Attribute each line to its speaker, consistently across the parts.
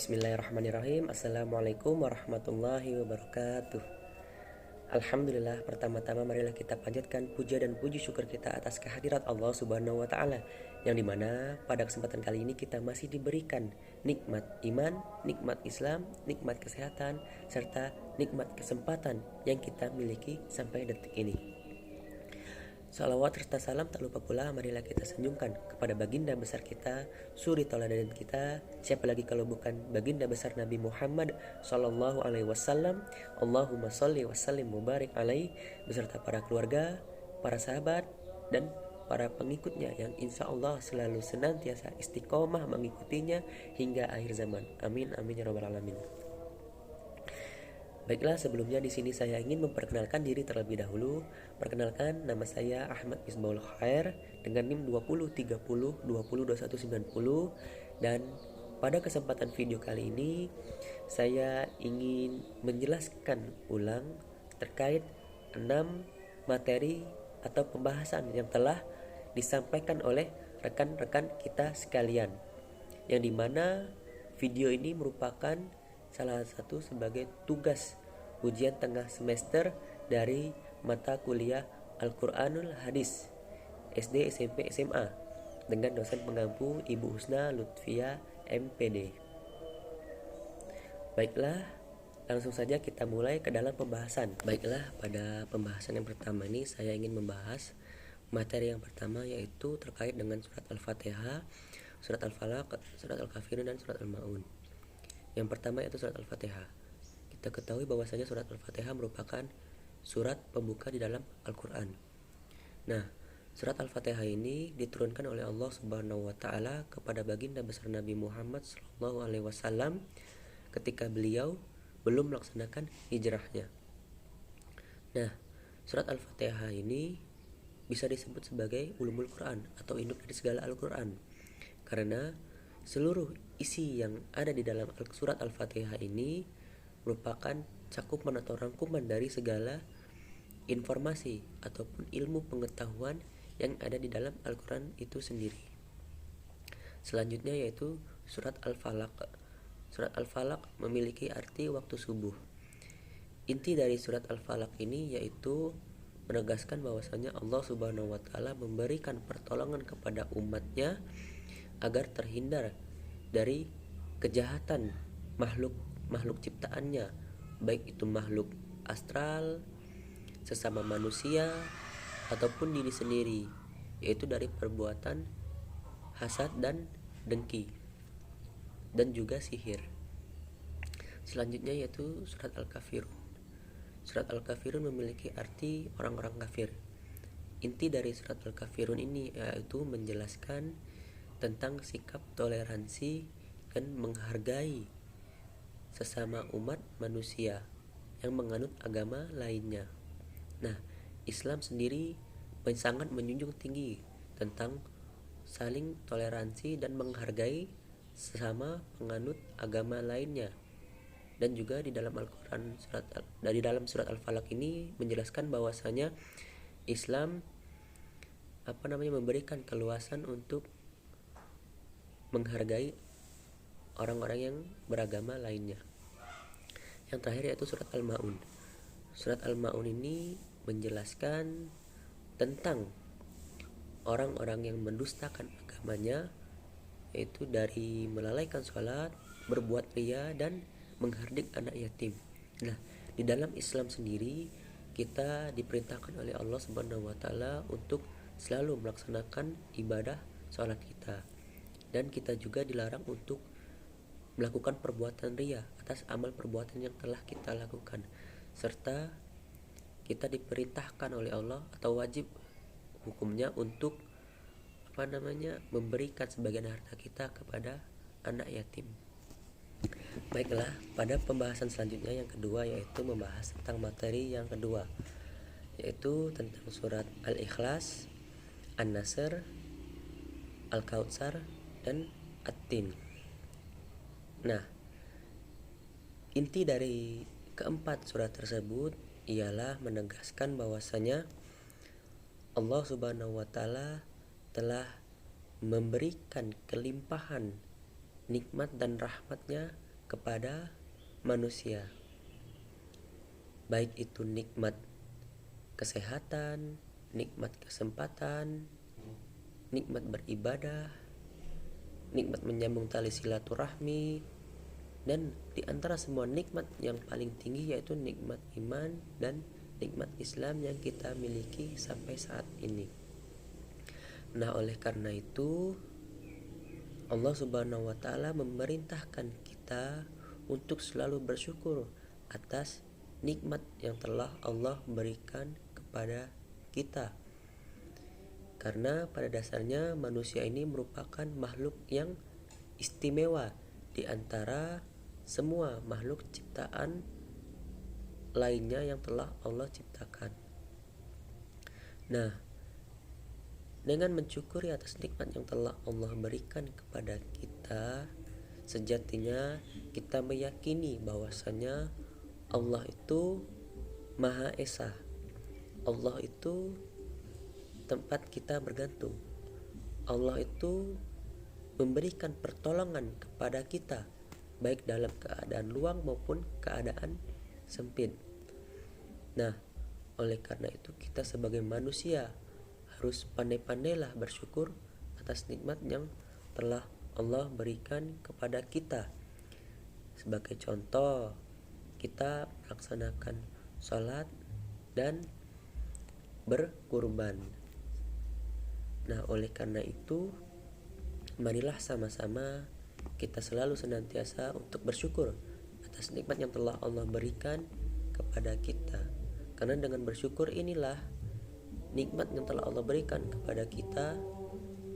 Speaker 1: Bismillahirrahmanirrahim. Assalamualaikum warahmatullahi wabarakatuh. Alhamdulillah, pertama-tama marilah kita panjatkan puja dan puji syukur kita atas kehadirat Allah Subhanahu wa taala, yang dimana pada kesempatan kali ini kita masih diberikan nikmat iman, nikmat Islam, nikmat kesehatan, serta nikmat kesempatan yang kita miliki sampai detik ini. Salawat serta salam tak lupa pula marilah kita senyumkan kepada baginda besar kita, suri tauladan kita. Siapa lagi kalau bukan baginda besar Nabi Muhammad sallallahu alaihi wasallam. Allahumma sholli wa sallim mubarik alaihi, beserta para keluarga, para sahabat, dan para pengikutnya yang insya Allah selalu senantiasa istiqomah mengikutinya hingga akhir zaman. Amin amin ya rabbal alamin. Baiklah, sebelumnya di sini saya ingin memperkenalkan diri terlebih dahulu. Perkenalkan, nama saya Ahmad Misbahul Khair dengan NIM 2030202190, dan pada kesempatan video kali ini saya ingin menjelaskan ulang terkait 6 materi atau pembahasan yang telah disampaikan oleh rekan-rekan kita sekalian, yang dimana video ini merupakan salah satu sebagai tugas ujian tengah semester dari mata kuliah Al-Quranul Hadis SD, SMP, SMA dengan dosen pengampu Ibu Husna Lutfia MPD. Baiklah, langsung saja kita mulai ke dalam pembahasan. Baiklah, pada pembahasan yang pertama ini saya ingin membahas materi yang pertama, yaitu terkait dengan surat Al-Fatihah, surat Al-Falaq, surat Al-Kafirun, dan surat Al-Ma'un. Yang pertama yaitu surat Al-Fatihah. Kita ketahui bahwasanya surat Al-Fatihah merupakan surat pembuka di dalam Al-Quran. Nah, surat Al-Fatihah ini diturunkan oleh Allah Subhanahu wa taala kepada baginda besar Nabi Muhammad sallallahu alaihi wasallam ketika beliau belum melaksanakan hijrahnya. Nah, surat Al-Fatihah ini bisa disebut sebagai ulumul Quran atau induk dari segala Al-Quran, karena seluruh isi yang ada di dalam surat Al-Fatihah ini merupakan cakupan atau rangkuman dari segala informasi ataupun ilmu pengetahuan yang ada di dalam Al-Quran itu sendiri. Selanjutnya yaitu surat Al-Falaq. Surat Al-Falaq memiliki arti waktu subuh. Inti dari surat Al-Falaq ini yaitu menegaskan bahwasanya Allah Subhanahu wa taala memberikan pertolongan kepada umatnya agar terhindar dari kejahatan makhluk ciptaannya, baik itu makhluk astral, sesama manusia, ataupun diri sendiri, yaitu dari perbuatan hasad dan dengki, dan juga sihir. Selanjutnya yaitu surat Al-Kafirun. Surat Al-Kafirun memiliki arti orang-orang kafir. Inti dari surat Al-Kafirun ini yaitu menjelaskan tentang sikap toleransi dan menghargai sesama umat manusia yang menganut agama lainnya. Nah, Islam sendiri sangat menjunjung tinggi tentang saling toleransi dan menghargai sesama penganut agama lainnya. Dan juga di dalam Al-Quran surat Al-Falaq ini menjelaskan bahwasanya Islam memberikan keluasan untuk menghargai orang-orang yang beragama lainnya. Yang terakhir yaitu surat Al-Ma'un. Surat Al-Ma'un ini menjelaskan tentang orang-orang yang mendustakan agamanya, yaitu dari melalaikan sholat, berbuat riya, dan menghardik anak yatim. Nah, di dalam Islam sendiri kita diperintahkan oleh Allah Subhanahu wa taala untuk selalu melaksanakan ibadah sholat kita, dan kita juga dilarang untuk melakukan perbuatan riya atas amal perbuatan yang telah kita lakukan, serta kita diperintahkan oleh Allah atau wajib hukumnya untuk memberikan sebagian harta kita kepada anak yatim. Baiklah, pada pembahasan selanjutnya yang kedua yaitu membahas tentang materi yang kedua, yaitu tentang surat Al-Ikhlas, An-Nasr, Al-Kautsar, dan At-Tin. Nah, inti dari keempat surat tersebut ialah menegaskan bahwasanya Allah Subhanahu wa taala telah memberikan kelimpahan nikmat dan rahmatnya kepada manusia, baik itu nikmat kesehatan, nikmat kesempatan, nikmat beribadah, nikmat menyambung tali silaturahmi, dan di antara semua nikmat yang paling tinggi yaitu nikmat iman dan nikmat Islam yang kita miliki sampai saat ini. Nah, oleh karena itu Allah Subhanahu wa taala memerintahkan kita untuk selalu bersyukur atas nikmat yang telah Allah berikan kepada kita. Karena pada dasarnya manusia ini merupakan makhluk yang istimewa di antara semua makhluk ciptaan lainnya yang telah Allah ciptakan. Nah, dengan mensyukuri atas nikmat yang telah Allah berikan kepada kita, sejatinya kita meyakini bahwasanya Allah itu Maha Esa. Allah itu tempat kita bergantung. Allah itu memberikan pertolongan kepada kita baik dalam keadaan luang maupun keadaan sempit. Nah, oleh karena itu kita sebagai manusia harus pandai-pandailah bersyukur atas nikmat yang telah Allah berikan kepada kita. Sebagai contoh, kita melaksanakan sholat dan berkurban. Nah, oleh karena itu marilah sama-sama kita selalu senantiasa untuk bersyukur atas nikmat yang telah Allah berikan kepada kita. Karena dengan bersyukur inilah nikmat yang telah Allah berikan kepada kita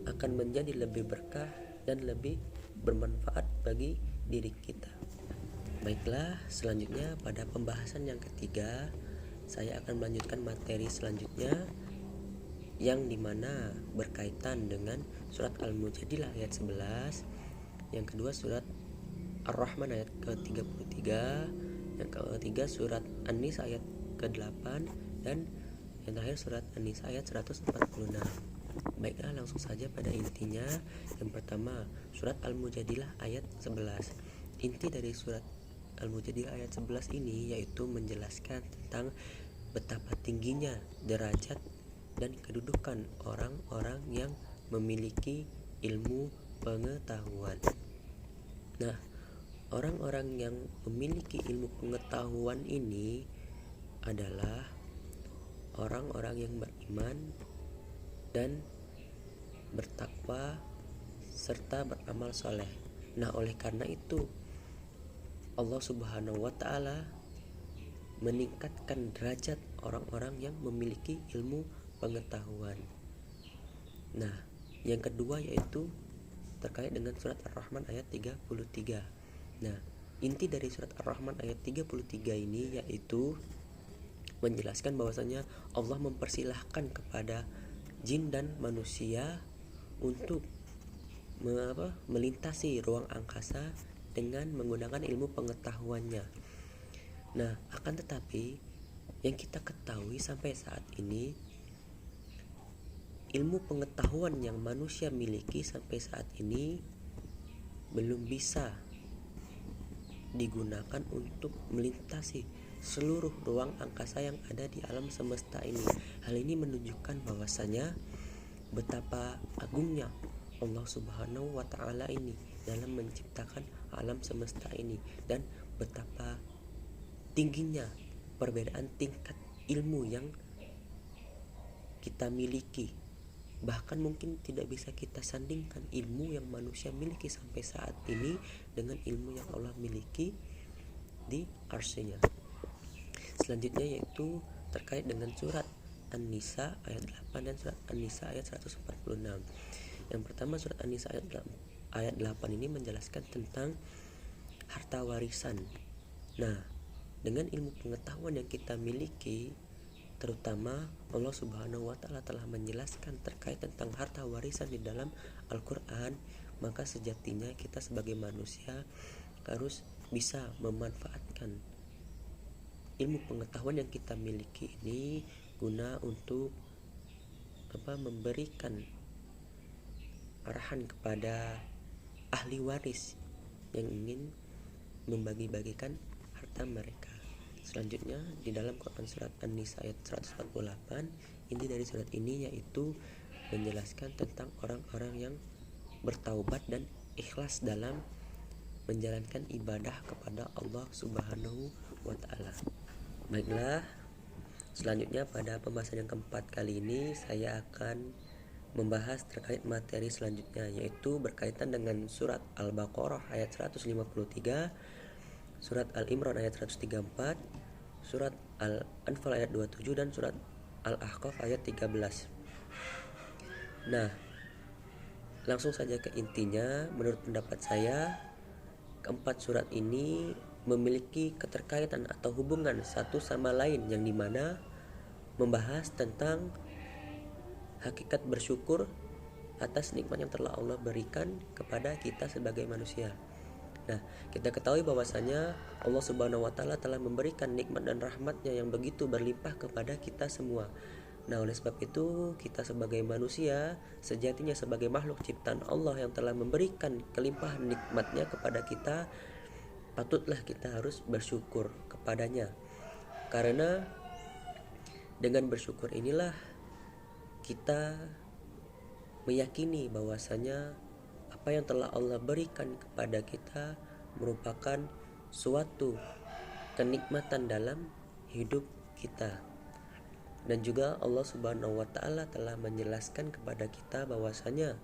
Speaker 1: akan menjadi lebih berkah dan lebih bermanfaat bagi diri kita. Baiklah, selanjutnya pada pembahasan yang ketiga saya akan melanjutkan materi selanjutnya yang dimana berkaitan dengan surat Al-Mujadilah ayat 11, yang kedua surat Ar-Rahman ayat ke-33, yang ketiga surat An-Nisa ayat ke-8, dan yang terakhir surat An-Nisa ayat 146. Baiklah, langsung saja pada intinya. Yang pertama, surat Al-Mujadilah ayat 11. Inti dari surat Al-Mujadilah ayat 11 ini yaitu menjelaskan tentang betapa tingginya derajat dan kedudukan orang-orang yang memiliki ilmu pengetahuan. Nah, orang-orang yang memiliki ilmu pengetahuan ini adalah orang-orang yang beriman dan bertakwa serta beramal soleh. Nah, oleh karena itu Allah Subhanahu wa ta'ala meningkatkan derajat orang-orang yang memiliki ilmu pengetahuan. Nah, yang kedua yaitu terkait dengan surat Ar-Rahman ayat 33. Nah, inti dari surat Ar-Rahman ayat 33 ini yaitu menjelaskan bahwasanya Allah mempersilahkan kepada jin dan manusia untuk melintasi ruang angkasa dengan menggunakan ilmu pengetahuannya. Nah, akan tetapi yang kita ketahui sampai saat ini, ilmu pengetahuan yang manusia miliki sampai saat ini belum bisa digunakan untuk melintasi seluruh ruang angkasa yang ada di alam semesta ini. Hal ini menunjukkan bahwasanya betapa agungnya Allah Subhanahu wa ta'ala ini dalam menciptakan alam semesta ini, dan betapa tingginya perbedaan tingkat ilmu yang kita miliki. Bahkan mungkin tidak bisa kita sandingkan ilmu yang manusia miliki sampai saat ini dengan ilmu yang Allah miliki di arsy-Nya. Selanjutnya yaitu terkait dengan surat An-Nisa ayat 8 dan surat An-Nisa ayat 146. Yang pertama, surat An-Nisa ayat 8 ini menjelaskan tentang harta warisan. Nah, dengan ilmu pengetahuan yang kita miliki, terutama Allah Subhanahu wa ta'ala telah menjelaskan terkait tentang harta warisan di dalam Al-Quran, maka sejatinya kita sebagai manusia harus bisa memanfaatkan ilmu pengetahuan yang kita miliki ini guna untuk memberikan arahan kepada ahli waris yang ingin membagi-bagikan harta mereka. Selanjutnya di dalam Quran surat An-Nisa ayat 148, inti dari surat ini yaitu menjelaskan tentang orang-orang yang bertaubat dan ikhlas dalam menjalankan ibadah kepada Allah Subhanahu wa taala. Baiklah, selanjutnya pada pembahasan yang keempat kali ini saya akan membahas terkait materi selanjutnya, yaitu berkaitan dengan surat Al-Baqarah ayat 153, surat Al-Imran ayat 134, surat Al-Anfal ayat 27 dan surat Al-Ahqaf ayat 13. Nah, langsung saja ke intinya. Menurut pendapat saya, keempat surat ini memiliki keterkaitan atau hubungan satu sama lain, yang dimana membahas tentang hakikat bersyukur atas nikmat yang telah Allah berikan kepada kita sebagai manusia. Nah, kita ketahui bahwasanya Allah Subhanahu wa taala telah memberikan nikmat dan rahmatnya yang begitu berlimpah kepada kita semua. Nah, oleh sebab itu kita sebagai manusia sejatinya sebagai makhluk ciptaan Allah yang telah memberikan kelimpahan nikmatnya kepada kita, patutlah kita harus bersyukur kepadanya. Karena dengan bersyukur inilah kita meyakini bahwasanya apa yang telah Allah berikan kepada kita merupakan suatu kenikmatan dalam hidup kita. Dan juga Allah Subhanahu wa taala telah menjelaskan kepada kita bahwasanya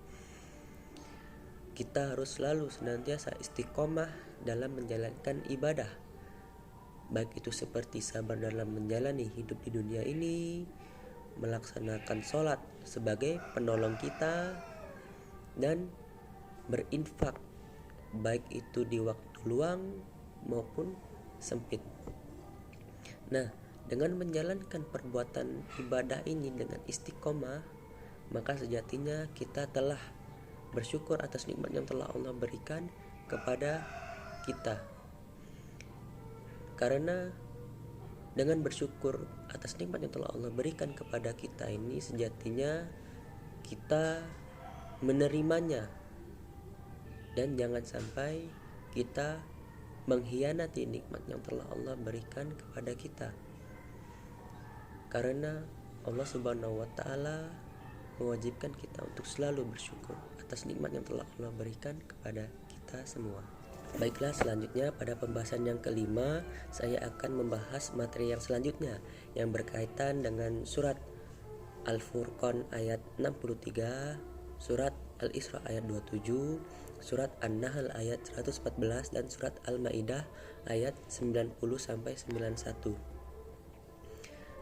Speaker 1: kita harus selalu senantiasa istiqomah dalam menjalankan ibadah, baik itu seperti sabar dalam menjalani hidup di dunia ini, melaksanakan sholat sebagai penolong kita, dan berinfak baik itu di waktu luang maupun sempit. Nah, dengan menjalankan perbuatan ibadah ini dengan istiqomah, maka sejatinya kita telah bersyukur atas nikmat yang telah Allah berikan kepada kita. Karena dengan bersyukur atas nikmat yang telah Allah berikan kepada kita ini, sejatinya kita menerimanya, dan jangan sampai kita mengkhianati nikmat yang telah Allah berikan kepada kita. Karena Allah Subhanahu wa taala mewajibkan kita untuk selalu bersyukur atas nikmat yang telah Allah berikan kepada kita semua. Baiklah, selanjutnya pada pembahasan yang kelima saya akan membahas materi yang selanjutnya yang berkaitan dengan surat Al-Furqan ayat 63, surat Al-Isra ayat 27, surat An-Nahl ayat 114 dan surat Al-Maidah ayat 90 sampai 91.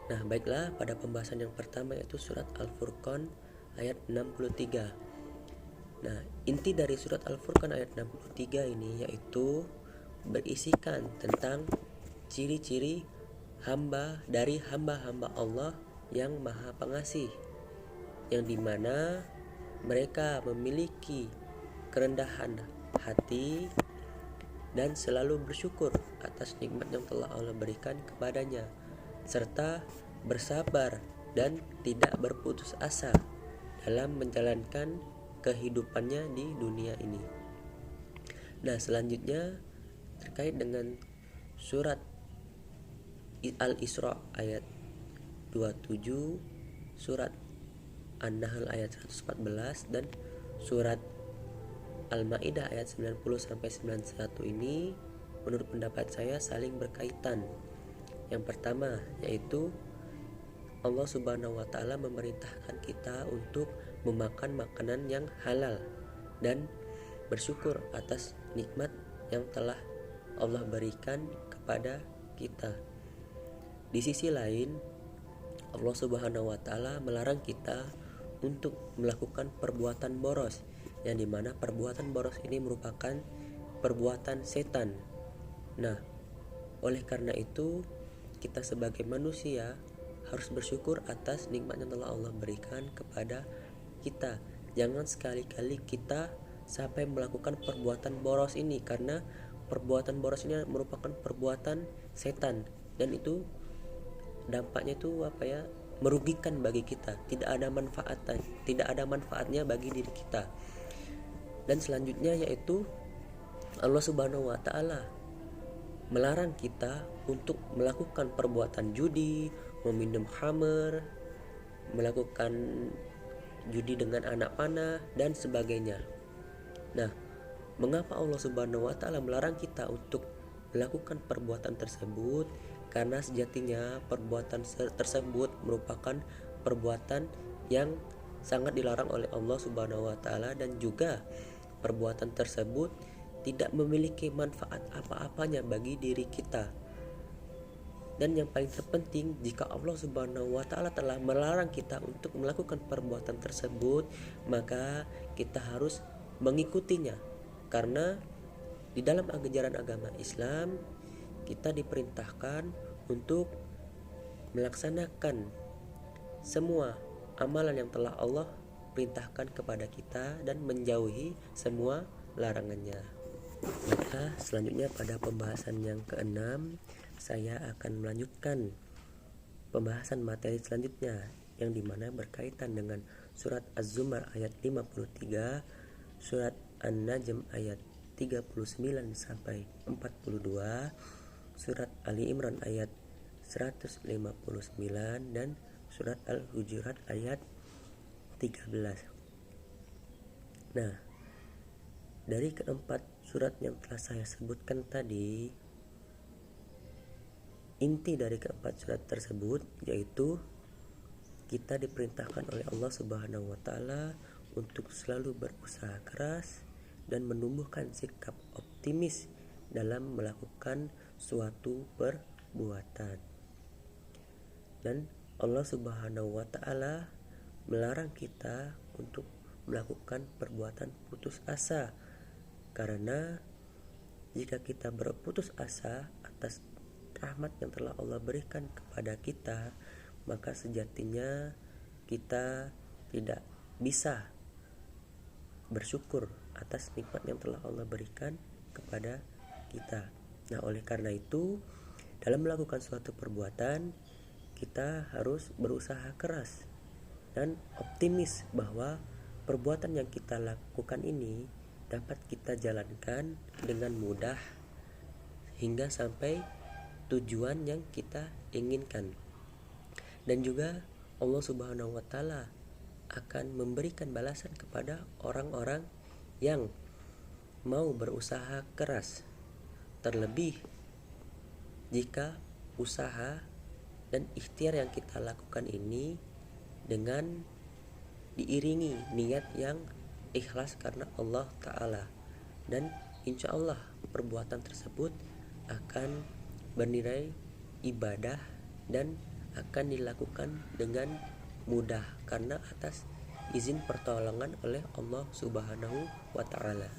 Speaker 1: Nah, baiklah, pada pembahasan yang pertama yaitu surat Al-Furqan ayat 63. Nah, inti dari surat Al-Furqan ayat 63 ini yaitu berisikan tentang ciri-ciri hamba dari hamba-hamba Allah yang Maha Pengasih, yang dimana mereka memiliki kerendahan hati dan selalu bersyukur atas nikmat yang telah Allah berikan kepadanya, serta bersabar dan tidak berputus asa dalam menjalankan kehidupannya di dunia ini. Nah, selanjutnya terkait dengan surat Al-Isra ayat 27, surat An-Nahl ayat 114 dan surat Al-Maidah ayat 90 sampai 91 ini menurut pendapat saya saling berkaitan. Yang pertama yaitu Allah Subhanahu wa taala memerintahkan kita untuk memakan makanan yang halal dan bersyukur atas nikmat yang telah Allah berikan kepada kita. Di sisi lain, Allah Subhanahu wa taala melarang kita untuk melakukan perbuatan boros, yang dimana perbuatan boros ini merupakan perbuatan setan. Nah, oleh karena itu kita sebagai manusia harus bersyukur atas nikmat yang telah Allah berikan kepada kita. Jangan sekali-kali kita sampai melakukan perbuatan boros ini, karena perbuatan boros ini merupakan perbuatan setan, dan itu dampaknya itu merugikan bagi kita, tidak ada manfaatnya bagi diri kita. Dan selanjutnya yaitu Allah Subhanahu wa taala melarang kita untuk melakukan perbuatan judi, meminum khamr, melakukan judi dengan anak panah dan sebagainya. Nah, mengapa Allah Subhanahu wa taala melarang kita untuk melakukan perbuatan tersebut? Karena sejatinya perbuatan tersebut merupakan perbuatan yang sangat dilarang oleh Allah Subhanahu wa taala, dan juga perbuatan tersebut tidak memiliki manfaat apa-apanya bagi diri kita. Dan yang paling terpenting, jika Allah Subhanahu wa taala telah melarang kita untuk melakukan perbuatan tersebut, maka kita harus mengikutinya. Karena di dalam ajaran agama Islam, kita diperintahkan untuk melaksanakan semua amalan yang telah Allah perintahkan kepada kita dan menjauhi semua larangannya. Maka selanjutnya pada pembahasan yang keenam, saya akan melanjutkan pembahasan materi selanjutnya, yang dimana berkaitan dengan surat Az-Zumar ayat 53, surat An-Najm ayat 39 sampai 42, surat Ali Imran ayat 159, dan surat Al-Hujurat ayat 13. Nah, dari keempat surat yang telah saya sebutkan tadi, inti dari keempat surat tersebut yaitu kita diperintahkan oleh Allah Subhanahu wa taala untuk selalu berusaha keras dan menumbuhkan sikap optimis dalam melakukan suatu perbuatan. Dan Allah Subhanahu wa taala melarang kita untuk melakukan perbuatan putus asa, karena jika kita berputus asa atas rahmat yang telah Allah berikan kepada kita, maka sejatinya kita tidak bisa bersyukur atas nikmat yang telah Allah berikan kepada kita. Nah, oleh karena itu, dalam melakukan suatu perbuatan, kita harus berusaha keras dan optimis bahwa perbuatan yang kita lakukan ini dapat kita jalankan dengan mudah hingga sampai tujuan yang kita inginkan. Dan juga Allah Subhanahu wa taala akan memberikan balasan kepada orang-orang yang mau berusaha keras, terlebih jika usaha dan ikhtiar yang kita lakukan ini dengan diiringi niat yang ikhlas karena Allah Ta'ala. Dan insya Allah perbuatan tersebut akan bernilai ibadah dan akan dilakukan dengan mudah karena atas izin pertolongan oleh Allah Subhanahu wa taala.